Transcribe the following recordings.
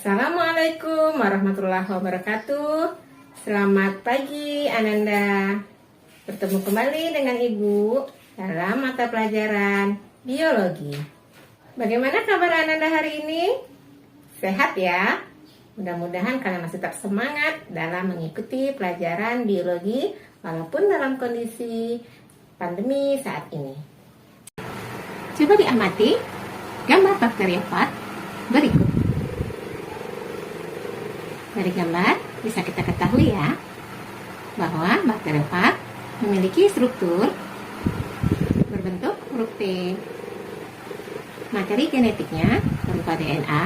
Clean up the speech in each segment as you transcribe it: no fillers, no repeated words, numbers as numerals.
Assalamualaikum warahmatullahi wabarakatuh. Selamat pagi Ananda. Bertemu kembali dengan Ibu dalam mata pelajaran biologi. Bagaimana kabar Ananda hari ini? Sehat ya? Mudah-mudahan kalian masih tetap semangat dalam mengikuti pelajaran biologi walaupun dalam kondisi pandemi saat ini. Coba diamati gambar bakteriofag berikut. Dari gambar bisa kita ketahui ya bahwa bakteriofag memiliki struktur berbentuk huruf T. Materi genetiknya berupa DNA,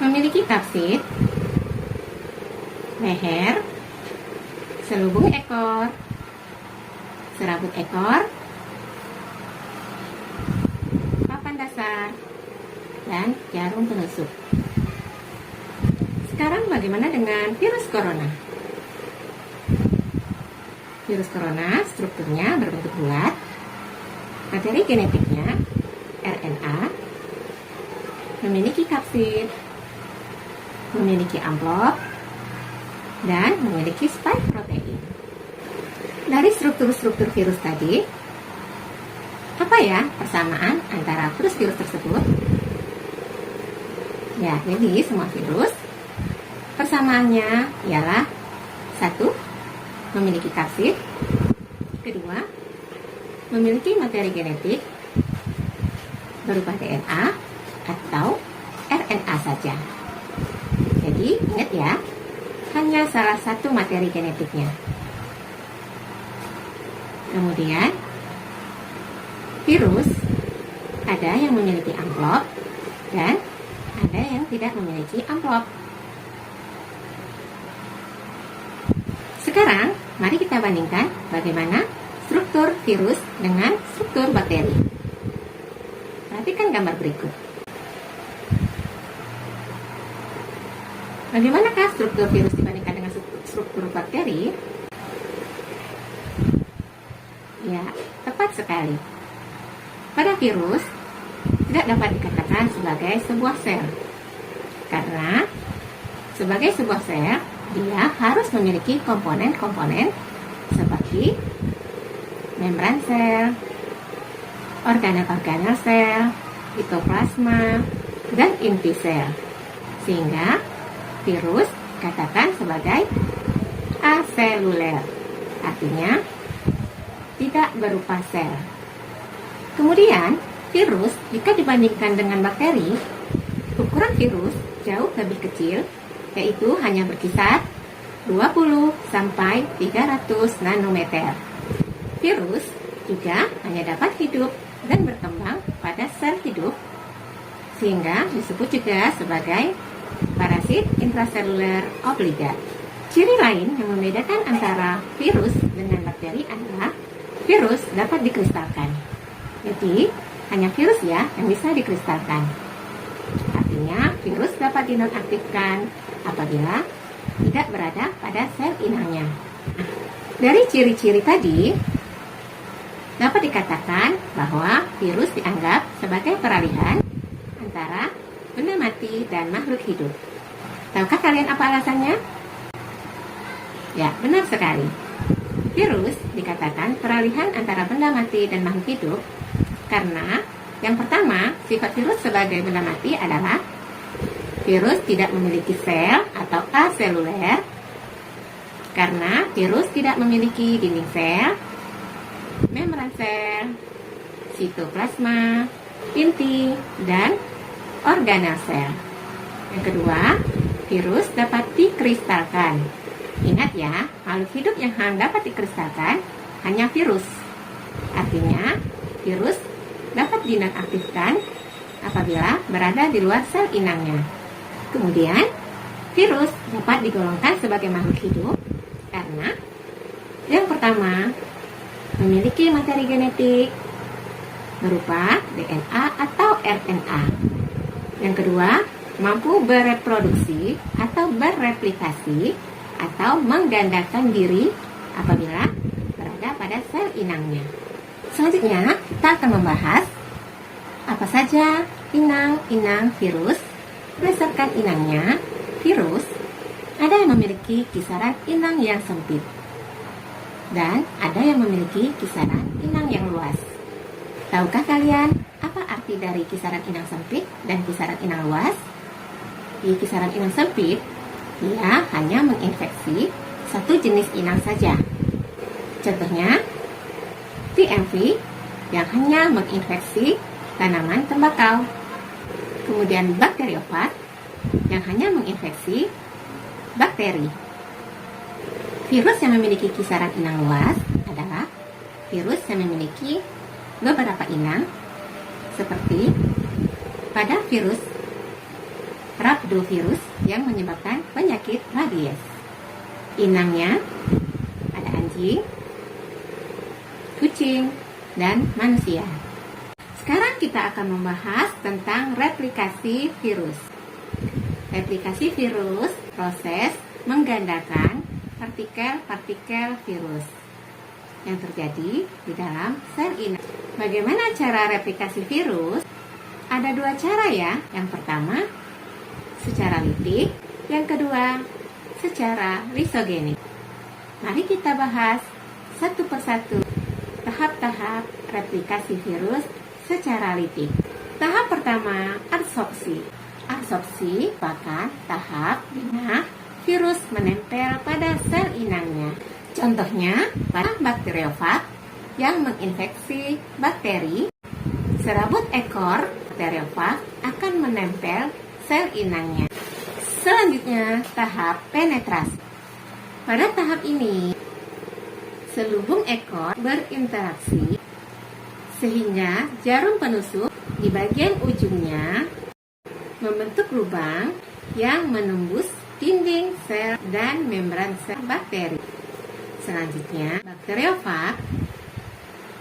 memiliki kapsid, leher, selubung ekor, serabut ekor, papan dasar, dan jarum penusuk. Sekarang bagaimana dengan virus corona? Virus corona strukturnya berbentuk bulat, materi genetiknya RNA, memiliki kapsid, memiliki amplop, dan memiliki spike protein. Dari struktur-struktur virus tadi, apa ya persamaan antara virus-virus tersebut? Ya, jadi semua virus persamaannya ialah satu, memiliki kapsid, kedua, memiliki materi genetik berupa DNA atau RNA saja. Jadi ingat ya, hanya salah satu materi genetiknya. Kemudian virus ada yang memiliki amplop dan ada yang tidak memiliki amplop. Sekarang, mari kita bandingkan bagaimana struktur virus dengan struktur bakteri. Perhatikan gambar berikut. Bagaimanakah struktur virus dibandingkan dengan struktur bakteri? Ya, tepat sekali. Pada virus, tidak dapat dikatakan sebagai sebuah sel. Karena, sebagai sebuah sel, dia harus memiliki komponen-komponen seperti membran sel, organel-organel sel, sitoplasma, dan inti sel. Sehingga virus dikatakan sebagai aseluler, artinya tidak berupa sel. Kemudian, virus jika dibandingkan dengan bakteri, ukuran virus jauh lebih kecil, yaitu hanya berkisar 20 sampai 300 nanometer. Virus juga hanya dapat hidup dan berkembang pada sel hidup, sehingga disebut juga sebagai parasit intraseluler obligat. Ciri lain yang membedakan antara virus dengan bakteri adalah virus dapat dikristalkan. Jadi, hanya virus ya yang bisa dikristalkan. Artinya, virus dapat dinonaktifkan apabila tidak berada pada sel inangnya. Dari ciri-ciri tadi, dapat dikatakan bahwa virus dianggap sebagai peralihan antara benda mati dan makhluk hidup. Tahukah kalian apa alasannya? Ya, benar sekali. Virus dikatakan peralihan antara benda mati dan makhluk hidup karena yang pertama, sifat virus sebagai benda mati adalah virus tidak memiliki sel atau aseluler karena virus tidak memiliki dinding sel, membran sel, sitoplasma, inti, dan organel sel. Yang kedua, virus dapat dikristalkan. Ingat ya, makhluk hidup yang dapat dikristalkan hanya virus. Artinya, virus dapat dinonaktifkan apabila berada di luar sel inangnya. Kemudian, virus dapat digolongkan sebagai makhluk hidup karena yang pertama, memiliki materi genetik berupa DNA atau RNA. Yang kedua, mampu bereproduksi atau bereplikasi atau menggandakan diri apabila berada pada sel inangnya. Selanjutnya, kita akan membahas apa saja inang-inang virus Berdasarkan inangnya, virus ada yang memiliki kisaran inang yang sempit dan ada yang memiliki kisaran inang yang luas. Tahukah kalian apa arti dari kisaran inang sempit dan kisaran inang luas? Di kisaran inang sempit, ia hanya menginfeksi satu jenis inang saja. Contohnya, TMV yang hanya menginfeksi tanaman tembakau. Kemudian bakteriofag yang hanya menginfeksi bakteri. Virus yang memiliki kisaran inang luas adalah virus yang memiliki beberapa inang, seperti pada virus rhabdovirus yang menyebabkan penyakit rabies. Inangnya ada anjing, kucing, dan manusia. Sekarang kita akan membahas tentang replikasi virus. Replikasi virus proses menggandakan partikel-partikel virus yang terjadi di dalam sel inang. Bagaimana cara replikasi virus? Ada dua cara ya. Yang pertama, secara litik. Yang kedua, secara lisogenik. Mari kita bahas satu persatu tahap-tahap replikasi virus secara litik. Tahap pertama, adsorpsi. Adsorpsi merupakan tahap di mana virus menempel pada sel inangnya. Contohnya, pada bakteriofag yang menginfeksi bakteri, serabut ekor bakteriofag akan menempel sel inangnya. Selanjutnya, tahap penetrasi. Pada tahap ini, selubung ekor berinteraksi sehingga jarum penusuk di bagian ujungnya membentuk lubang yang menembus dinding sel dan membran sel bakteri. Selanjutnya, bakteriofag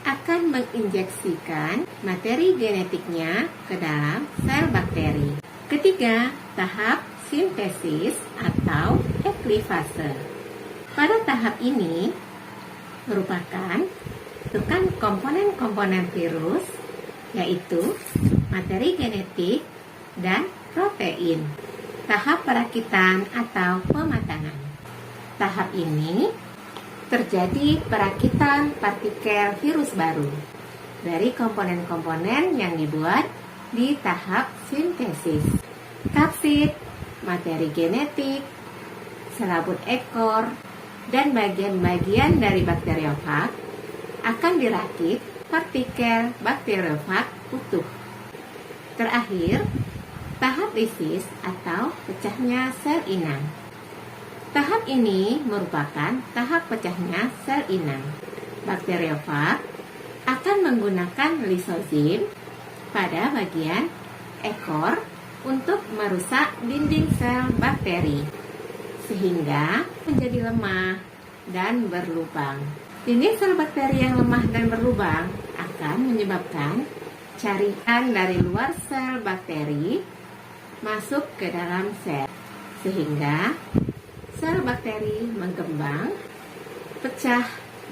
akan menginjeksikan materi genetiknya ke dalam sel bakteri. Ketiga, tahap sintesis atau eklifase. Pada tahap ini merupakan bentukan komponen-komponen virus, yaitu materi genetik dan protein. Tahap perakitan atau pematangan. Tahap ini terjadi perakitan partikel virus baru dari komponen-komponen yang dibuat di tahap sintesis. Kapsid, materi genetik, selabut ekor, dan bagian-bagian dari bakteriofag akan dirakit partikel bakteriofag utuh. Terakhir, tahap lisis atau pecahnya sel inang. Tahap ini merupakan tahap pecahnya sel inang. Bakteriofag akan menggunakan lisozim pada bagian ekor untuk merusak dinding sel bakteri sehingga menjadi lemah dan berlubang. Dinding sel bakteri yang lemah dan berlubang akan menyebabkan cairan dari luar sel bakteri masuk ke dalam sel sehingga sel bakteri mengembang, pecah,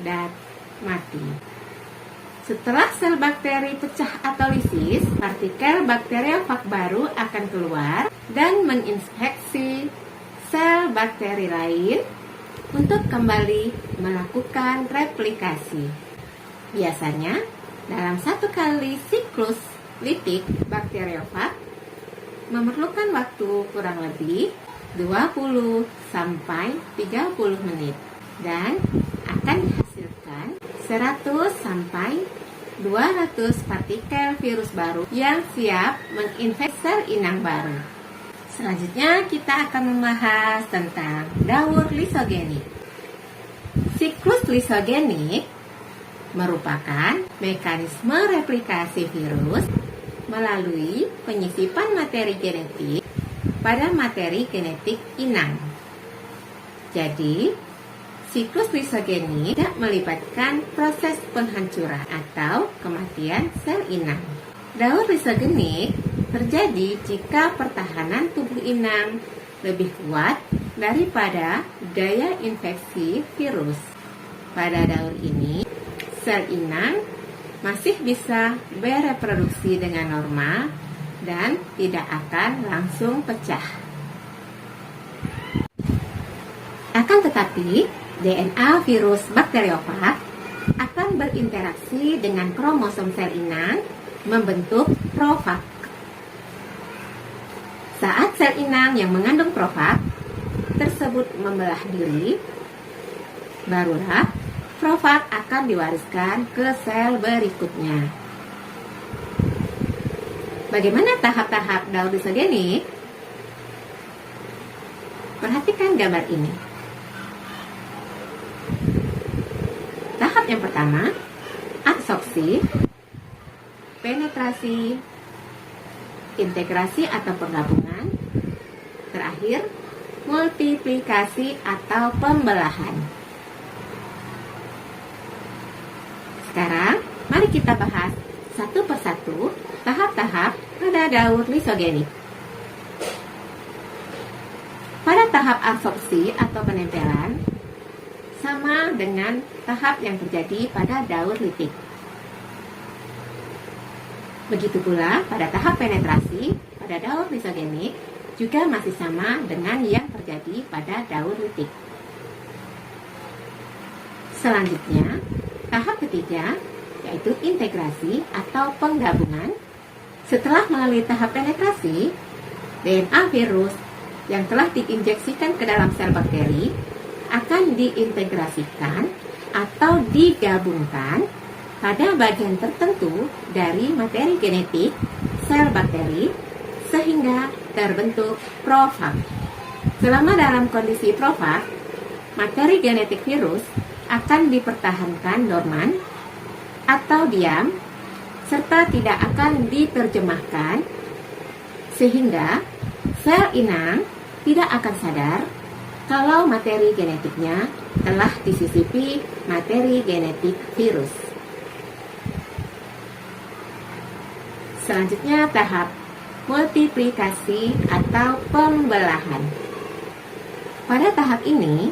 dan mati. Setelah sel bakteri pecah atau lisis, partikel bakteriofag baru akan keluar dan menginfeksi sel bakteri lain untuk kembali melakukan replikasi. Biasanya, dalam satu kali siklus litik bakteriofag memerlukan waktu kurang lebih 20 sampai 30 menit dan akan menghasilkan 100 sampai 200 partikel virus baru yang siap menginfeksi sel inang baru. Selanjutnya kita akan membahas tentang daur lisogenik. Siklus lisogenik merupakan mekanisme replikasi virus melalui penyisipan materi genetik pada materi genetik inang. Jadi, siklus lisogenik tidak melibatkan proses penghancuran atau kematian sel inang. Daur lisogenik terjadi jika pertahanan tubuh inang lebih kuat daripada daya infeksi virus. Pada daur ini, sel inang masih bisa bereproduksi dengan normal dan tidak akan langsung pecah. Akan tetapi, DNA virus bakteriofag akan berinteraksi dengan kromosom sel inang membentuk profag. Saat sel inang yang mengandung profag tersebut membelah diri, barulah profag akan diwariskan ke sel berikutnya. Bagaimana tahap-tahap daur lisogenik? Perhatikan gambar ini. Tahap yang pertama, adsorpsi, penetrasi, integrasi atau penggabungan, terakhir multiplikasi atau pembelahan. Sekarang, mari kita bahas satu persatu tahap-tahap pada daur lisogenik. Pada tahap adsorpsi atau penempelan, sama dengan tahap yang terjadi pada daur litik. Begitu pula pada tahap penetrasi pada daur lisogenik juga masih sama dengan yang terjadi pada daur litik. Selanjutnya, tahap ketiga yaitu integrasi atau penggabungan. Setelah melalui tahap penetrasi, DNA virus yang telah diinjeksikan ke dalam sel bakteri akan diintegrasikan atau digabungkan pada bagian tertentu dari materi genetik sel bakteri sehingga terbentuk profag. Selama dalam kondisi profag, materi genetik virus akan dipertahankan dorman atau diam serta tidak akan diterjemahkan sehingga sel inang tidak akan sadar kalau materi genetiknya telah disisipi materi genetik virus. Selanjutnya tahap multiplikasi atau pembelahan. Pada tahap ini,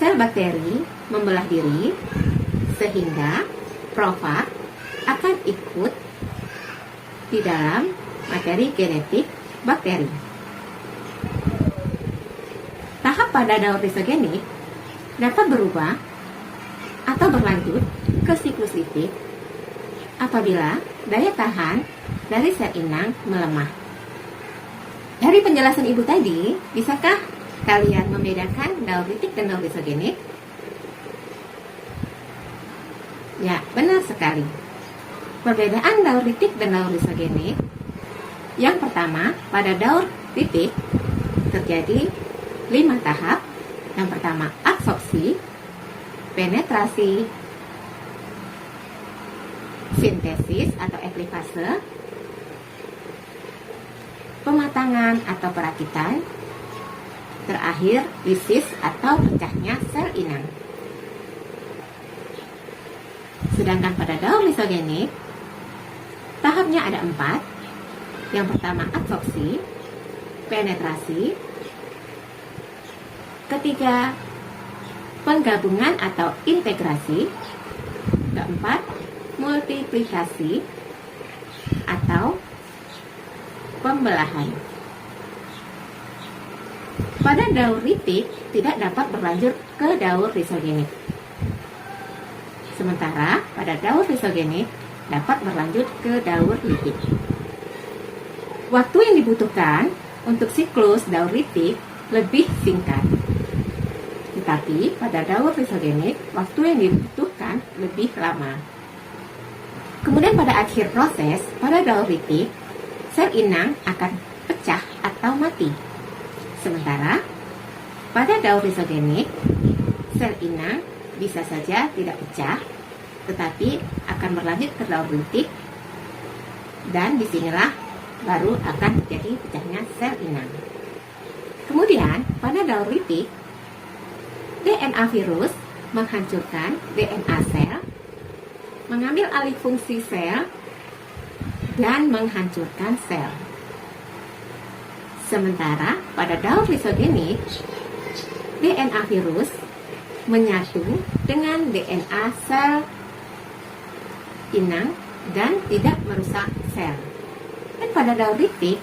sel bakteri membelah diri sehingga profag akan ikut di dalam materi genetik bakteri. Tahap pada daur lisogenik dapat berubah atau berlanjut ke siklus litik apabila daya tahan dari sel inang melemah. Dari penjelasan Ibu tadi, bisakah kalian membedakan daur litik dan daur lisogenik? Ya, benar sekali. Perbedaan daur litik dan daur lisogenik. Yang pertama, pada daur litik terjadi 5 tahap. Yang pertama, adsorpsi, penetrasi, sintesis atau eklipase, pematangan atau perakitan, terakhir lisis atau pecahnya sel inang. Sedangkan pada daur lisogenik, tahapnya ada 4. Yang pertama adsorpsi, penetrasi, ketiga penggabungan atau integrasi, keempat multiplikasi atau pembelahan. Pada daur litik tidak dapat berlanjut ke daur lisogenik. Sementara pada daur lisogenik dapat berlanjut ke daur litik. Waktu yang dibutuhkan untuk siklus daur litik lebih singkat. Tetapi pada daur lisogenik waktu yang dibutuhkan lebih lama. Kemudian pada akhir proses, pada daur litik, sel inang akan pecah atau mati. Sementara pada daur lisogenik, sel inang bisa saja tidak pecah, tetapi akan berlanjut ke daur litik, dan disinilah baru akan terjadi pecahnya sel inang. Kemudian pada daur litik, DNA virus menghancurkan DNA sel, mengambil alih fungsi sel, dan menghancurkan sel. Sementara pada daur lisogenik, DNA virus menyatu dengan DNA sel inang dan tidak merusak sel. Dan pada daur ritik,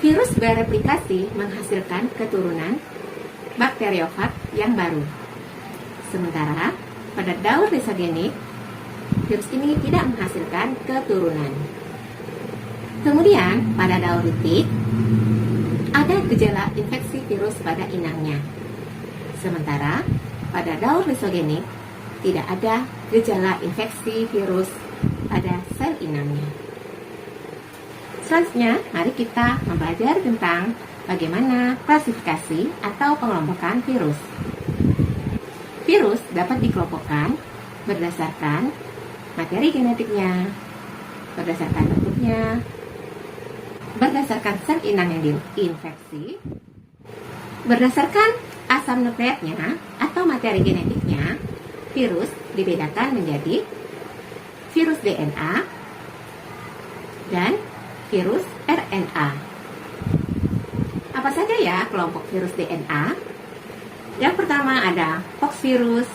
virus bereplikasi menghasilkan keturunan bakteriofag yang baru. Sementara pada daur lisogenik, virus ini tidak menghasilkan keturunan. Kemudian pada daur ritik, ada gejala infeksi virus pada inangnya. Sementara pada daur lisogenik, tidak ada gejala infeksi virus pada sel inangnya. Selanjutnya, mari kita mempelajari tentang bagaimana klasifikasi atau pengelompokan virus. Virus dapat dikelompokkan berdasarkan materi genetiknya, berdasarkan bentuknya, berdasarkan sel inang yang diinfeksi, berdasarkan asam nukleatnya atau materi genetiknya. Virus dibedakan menjadi virus DNA dan virus RNA. Apa saja ya kelompok virus DNA? Yang pertama ada poxvirus,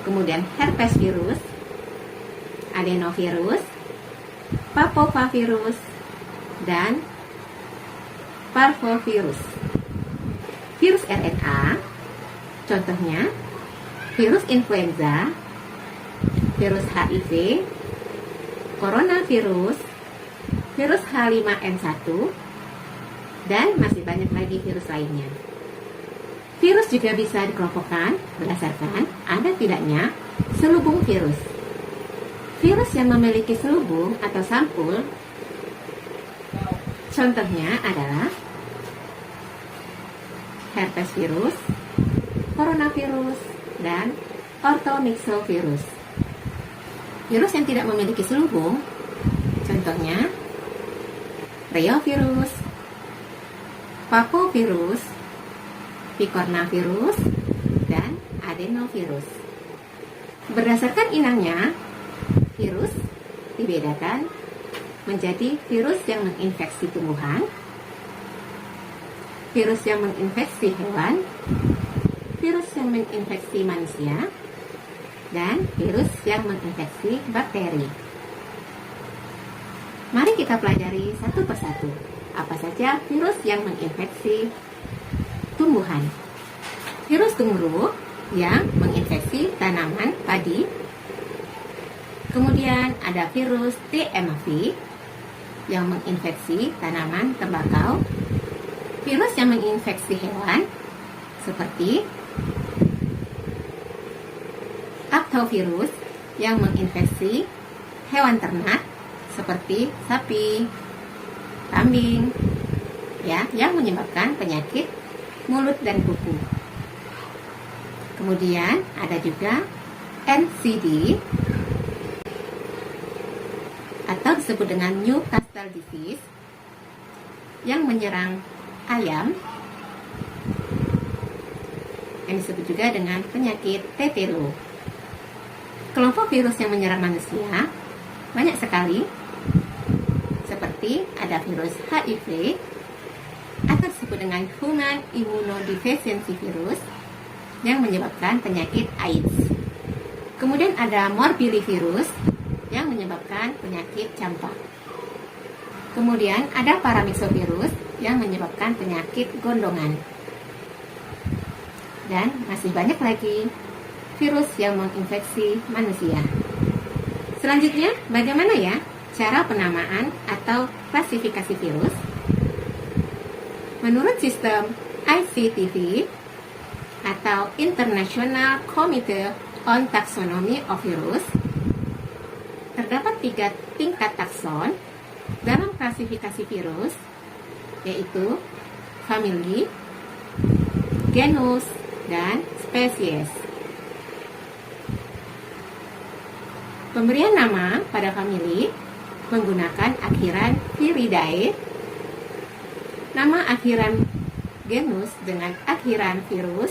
kemudian herpes virus, adenovirus, papovavirus, dan parvovirus. Virus RNA, contohnya virus influenza, virus HIV, coronavirus, virus H5N1, dan masih banyak lagi virus lainnya. Virus juga bisa dikelompokkan berdasarkan ada tidaknya selubung virus. Virus yang memiliki selubung atau sampul, contohnya adalah herpes virus, coronavirus, dan orthomyxovirus. Virus yang tidak memiliki selubung, contohnya reovirus, papovirus, picornavirus, dan adenovirus. Berdasarkan inangnya, virus dibedakan menjadi virus yang menginfeksi tumbuhan, virus yang menginfeksi hewan, virus yang menginfeksi manusia, dan virus yang menginfeksi bakteri. Mari kita pelajari satu persatu. Apa saja virus yang menginfeksi tumbuhan? Virus gemuruh yang menginfeksi tanaman padi. Kemudian ada virus TMV yang menginfeksi tanaman tembakau. Virus yang menginfeksi hewan seperti aptovirus yang menginfeksi hewan ternak seperti sapi, kambing, ya, yang menyebabkan penyakit mulut dan kuku. Kemudian ada juga NCD atau disebut dengan Newcastle disease yang menyerang ayam, yang disebut juga dengan penyakit tetelo. Kelompok virus yang menyerang manusia banyak sekali, seperti ada virus HIV atau disebut dengan Human Immunodeficiency Virus yang menyebabkan penyakit AIDS. Kemudian ada Morbillivirus yang menyebabkan penyakit campak. Kemudian ada Paramyxovirus yang menyebabkan penyakit gondongan. Dan masih banyak lagi virus yang menginfeksi manusia. Selanjutnya, bagaimana ya cara penamaan atau klasifikasi virus? Menurut sistem ICTV atau International Committee on Taxonomy of Virus, terdapat 3 tingkat takson dalam klasifikasi virus, yaitu famili, genus, dan spesies. Pemberian nama pada famili menggunakan akhiran viridae, nama akhiran genus dengan akhiran virus,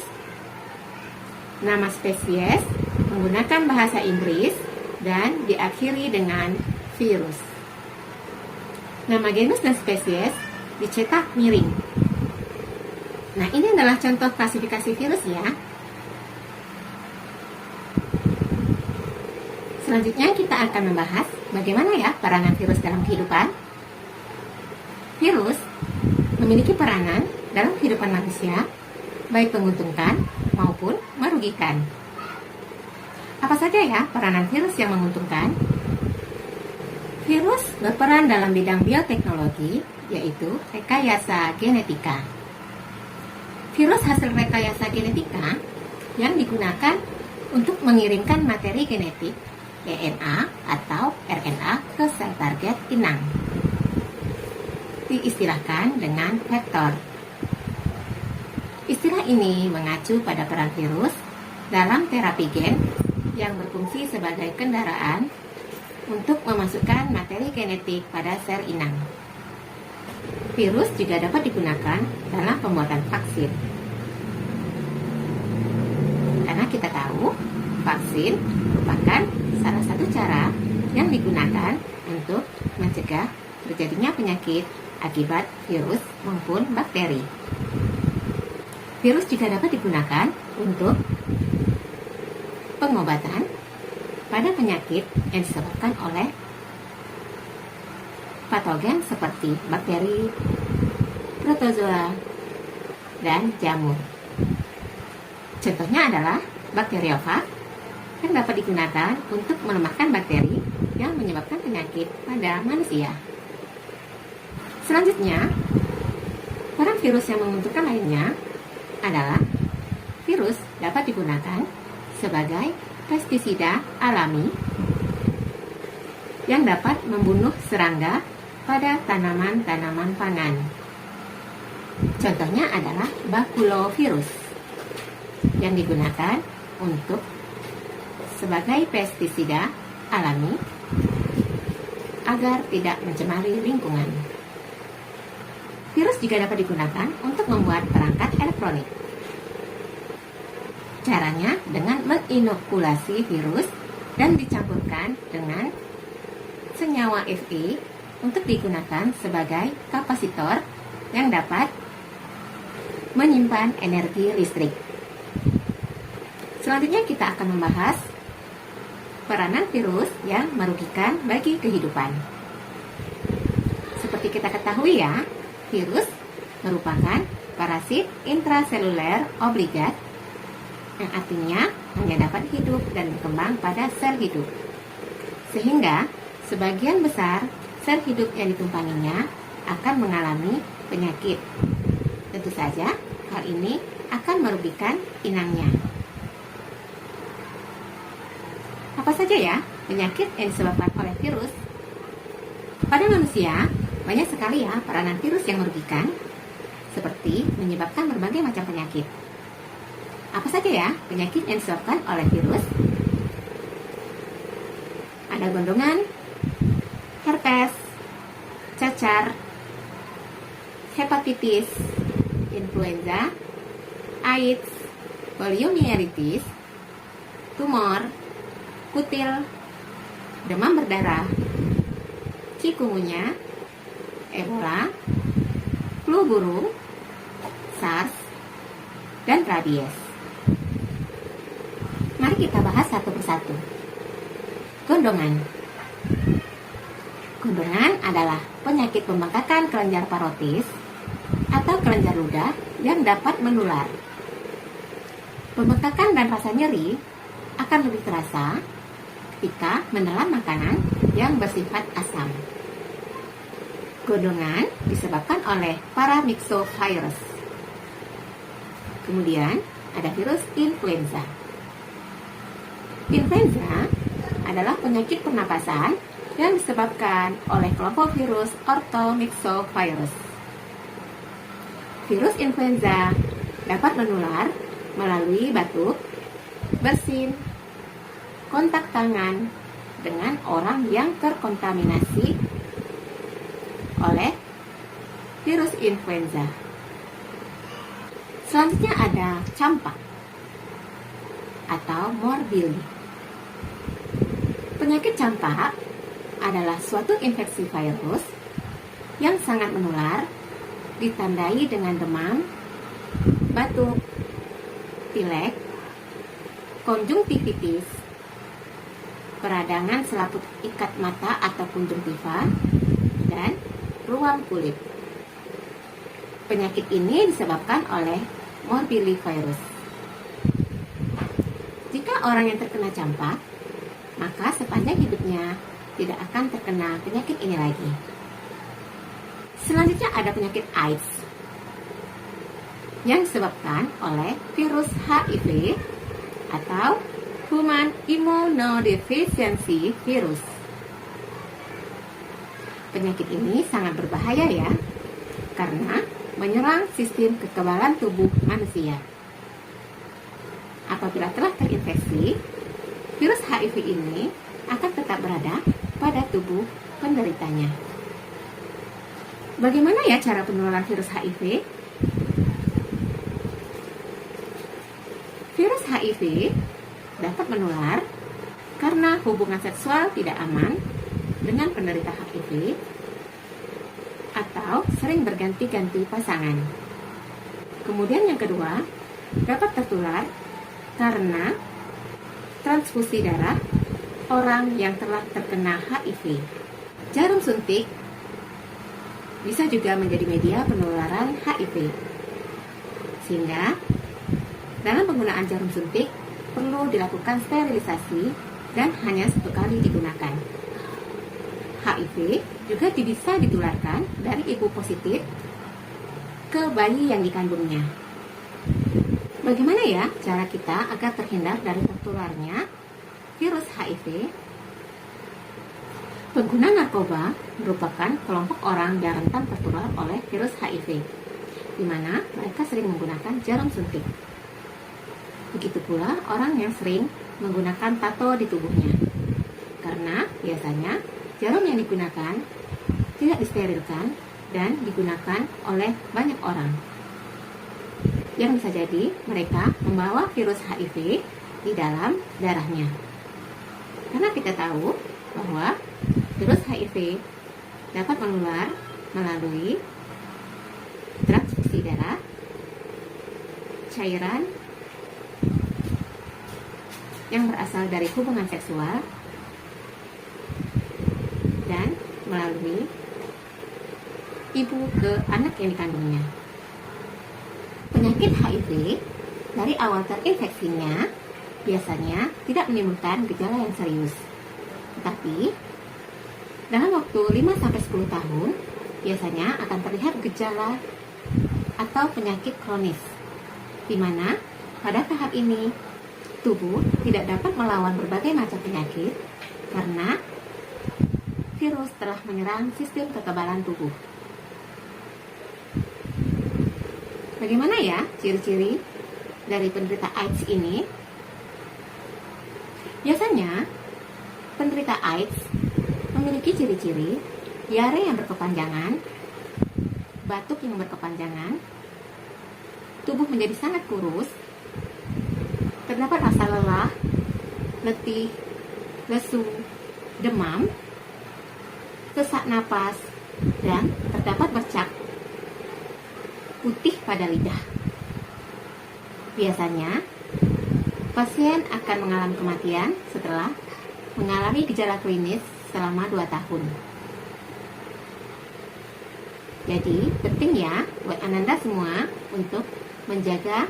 nama spesies menggunakan bahasa Inggris, dan diakhiri dengan virus. Nama genus dan spesies dicetak miring. Nah, ini adalah contoh klasifikasi virus ya. Selanjutnya kita akan membahas bagaimana ya peranan virus dalam kehidupan. Virus memiliki peranan dalam kehidupan manusia, baik menguntungkan maupun merugikan. Apa saja ya peranan virus yang menguntungkan? Virus berperan dalam bidang bioteknologi, yaitu rekayasa genetika. Virus hasil rekayasa genetika yang digunakan untuk mengirimkan materi genetik DNA atau RNA ke sel target inang. Diistilahkan dengan vektor. Istilah ini mengacu pada peran virus dalam terapi gen yang berfungsi sebagai kendaraan untuk memasukkan materi genetik pada sel inang. Virus juga dapat digunakan dalam pembuatan vaksin. Karena kita tahu, vaksin merupakan salah satu cara yang digunakan untuk mencegah terjadinya penyakit akibat virus maupun bakteri. Virus juga dapat digunakan untuk pengobatan pada penyakit yang disebabkan oleh patogen seperti bakteri, protozoa, dan jamur. Contohnya adalah bakteriofag yang dapat digunakan untuk melemahkan bakteri yang menyebabkan penyakit pada manusia. Selanjutnya, peran virus yang menguntungkan lainnya adalah virus dapat digunakan sebagai pestisida alami yang dapat membunuh serangga pada tanaman-tanaman pangan. Contohnya adalah bakulovirus yang digunakan untuk sebagai pestisida alami agar tidak mencemari lingkungan. Virus juga dapat digunakan untuk membuat perangkat elektronik. Caranya dengan menginokulasi virus dan dicampurkan dengan senyawa Fe untuk digunakan sebagai kapasitor yang dapat menyimpan energi listrik. Selanjutnya kita akan membahas peranan virus yang merugikan bagi kehidupan. Seperti kita ketahui ya, virus merupakan parasit intraseluler obligat yang artinya hanya dapat hidup dan berkembang pada sel hidup. Sehingga sebagian besar sel hidup yang ditumpanginya akan mengalami penyakit. Tentu saja hal ini akan merugikan inangnya. Apa saja ya penyakit yang disebabkan oleh virus? Pada manusia, banyak sekali ya peranan virus yang merugikan, seperti menyebabkan berbagai macam penyakit. Apa saja ya penyakit yang disebabkan oleh virus? Ada gondongan, herpes, cacar, hepatitis, influenza, AIDS, poliomyelitis, tumor, kutil, demam berdarah, chikungunya, Ebola, flu burung, SARS, dan rabies. Mari kita bahas satu persatu. Gondongan. Gondongan adalah penyakit pembengkakan kelenjar parotis atau kelenjar ludah yang dapat menular. Pembengkakan dan rasa nyeri akan lebih terasa ketika menelan makanan yang bersifat asam. Gondongan disebabkan oleh paramyxovirus. Kemudian ada virus influenza. Influenza adalah penyakit pernapasan yang disebabkan oleh kelompok virus orthomyxovirus. Virus influenza dapat menular melalui batuk, bersin, kontak tangan dengan orang yang terkontaminasi oleh virus influenza. Selanjutnya ada campak atau morbilli. Penyakit campak adalah suatu infeksi virus yang sangat menular, ditandai dengan demam, batuk, pilek, konjungtivitis, peradangan selaput ikat mata atau konjungtiva, dan ruam kulit. Penyakit ini disebabkan oleh morbillivirus. Jika orang yang terkena campak, maka sepanjang hidupnya tidak akan terkena penyakit ini lagi. Selanjutnya ada penyakit AIDS yang disebabkan oleh virus HIV atau Human Immunodeficiency Virus. Penyakit ini sangat berbahaya ya, karena menyerang sistem kekebalan tubuh manusia. Apabila telah terinfeksi, virus HIV ini akan tetap berada pada tubuh penderitanya. Bagaimana ya cara penularan virus HIV? Virus HIV dapat menular karena hubungan seksual tidak aman dengan penderita HIV atau sering berganti-ganti pasangan. Kemudian yang kedua, dapat tertular karena transfusi darah orang yang telah terkena HIV. Jarum suntik bisa juga menjadi media penularan HIV. Sehingga dalam penggunaan jarum suntik perlu dilakukan sterilisasi dan hanya satu kali digunakan. HIV juga bisa ditularkan dari ibu positif ke bayi yang dikandungnya. Bagaimana ya cara kita agar terhindar dari tertularnya virus HIV? Pengguna narkoba merupakan kelompok orang yang rentan tertular oleh virus HIV, di mana mereka sering menggunakan jarum suntik. Begitu pula orang yang sering menggunakan tato di tubuhnya, karena biasanya jarum yang digunakan tidak disterilkan dan digunakan oleh banyak orang. Yang bisa jadi mereka membawa virus HIV di dalam darahnya. Karena kita tahu bahwa virus HIV dapat menular melalui transfusi darah, cairan yang berasal dari hubungan seksual, dan melalui ibu ke anak yang dikandungnya. Penyakit HIV dari awal terinfeksinya biasanya tidak menimbulkan gejala yang serius. Tetapi dalam waktu 5-10 tahun biasanya akan terlihat gejala atau penyakit kronis, di mana pada tahap ini tubuh tidak dapat melawan berbagai macam penyakit karena virus telah menyerang sistem kekebalan tubuh. Bagaimana ya ciri-ciri dari penderita AIDS ini? Biasanya penderita AIDS memiliki ciri-ciri diare yang berkepanjangan, batuk yang berkepanjangan, tubuh menjadi sangat kurus, terdapat rasa lelah, letih, lesu, demam, sesak napas, dan terdapat bercak putih pada lidah. Biasanya, pasien akan mengalami kematian setelah mengalami gejala klinis selama 2 tahun. Jadi, penting ya buat Ananda semua untuk menjaga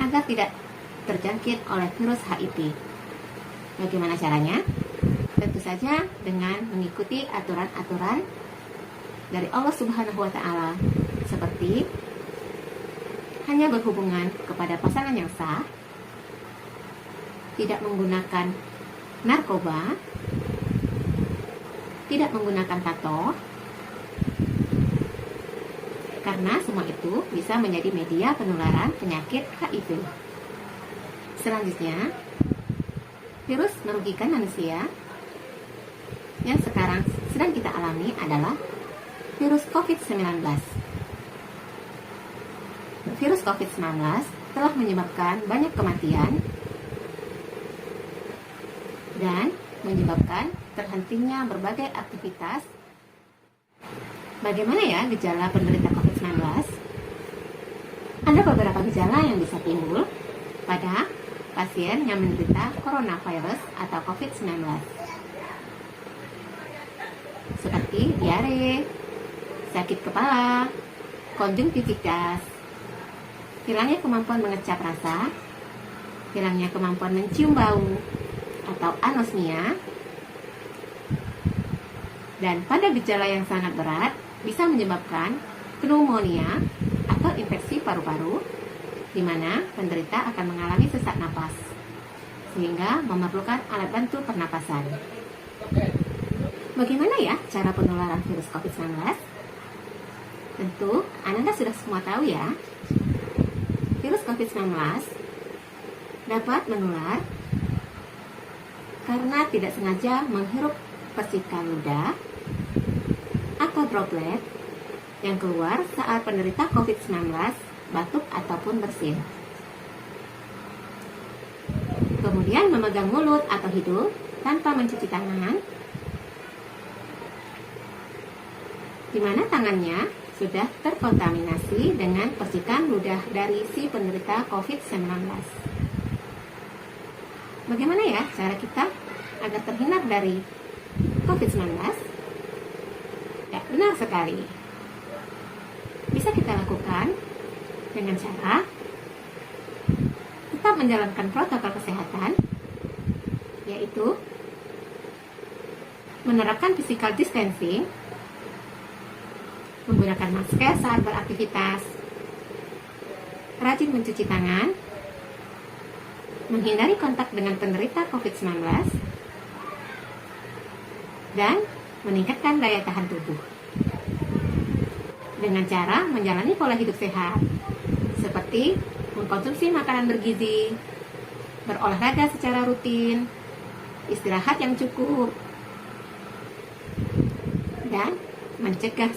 agar tidak terjangkit oleh virus HIV. Bagaimana caranya? Tentu saja dengan mengikuti aturan-aturan dari Allah Subhanahu wa Ta'ala, seperti hanya berhubungan kepada pasangan yang sah, tidak menggunakan narkoba, tidak menggunakan tato, karena semua itu bisa menjadi media penularan penyakit HIV. Selanjutnya, virus merugikan manusia yang sekarang sedang kita alami adalah virus COVID-19. Virus COVID-19 telah menyebabkan banyak kematian dan menyebabkan terhentinya berbagai aktivitas. Bagaimana ya gejala penderita COVID-19? Ada beberapa gejala yang bisa timbul pada pasien yang menderita coronavirus atau COVID-19, seperti diare, sakit kepala, konjungtivitas, hilangnya kemampuan mengecap rasa, hilangnya kemampuan mencium bau atau anosmia, dan pada gejala yang sangat berat bisa menyebabkan pneumonia atau infeksi paru-paru, di mana penderita akan mengalami sesak napas, sehingga memerlukan alat bantu pernapasan. Bagaimana ya cara penularan virus COVID-19? Tentu, Anda sudah semua tahu ya. Virus COVID-19 dapat menular karena tidak sengaja menghirup percikan ludah atau droplet yang keluar saat penderita COVID-19 batuk ataupun bersin. Kemudian memegang mulut atau hidung tanpa mencuci tangan, di mana tangannya sudah terkontaminasi dengan percikan ludah dari si penderita COVID-19. Bagaimana ya cara kita agar terhindar dari COVID-19? Ya, benar sekali. Bisa kita lakukan dengan cara tetap menjalankan protokol kesehatan, yaitu menerapkan physical distancing, menggunakan masker saat beraktivitas, rajin mencuci tangan, menghindari kontak dengan penderita COVID-19, dan meningkatkan daya tahan tubuh dengan cara menjalani pola hidup sehat seperti mengkonsumsi makanan bergizi, berolahraga secara rutin, istirahat yang cukup, dan mencegah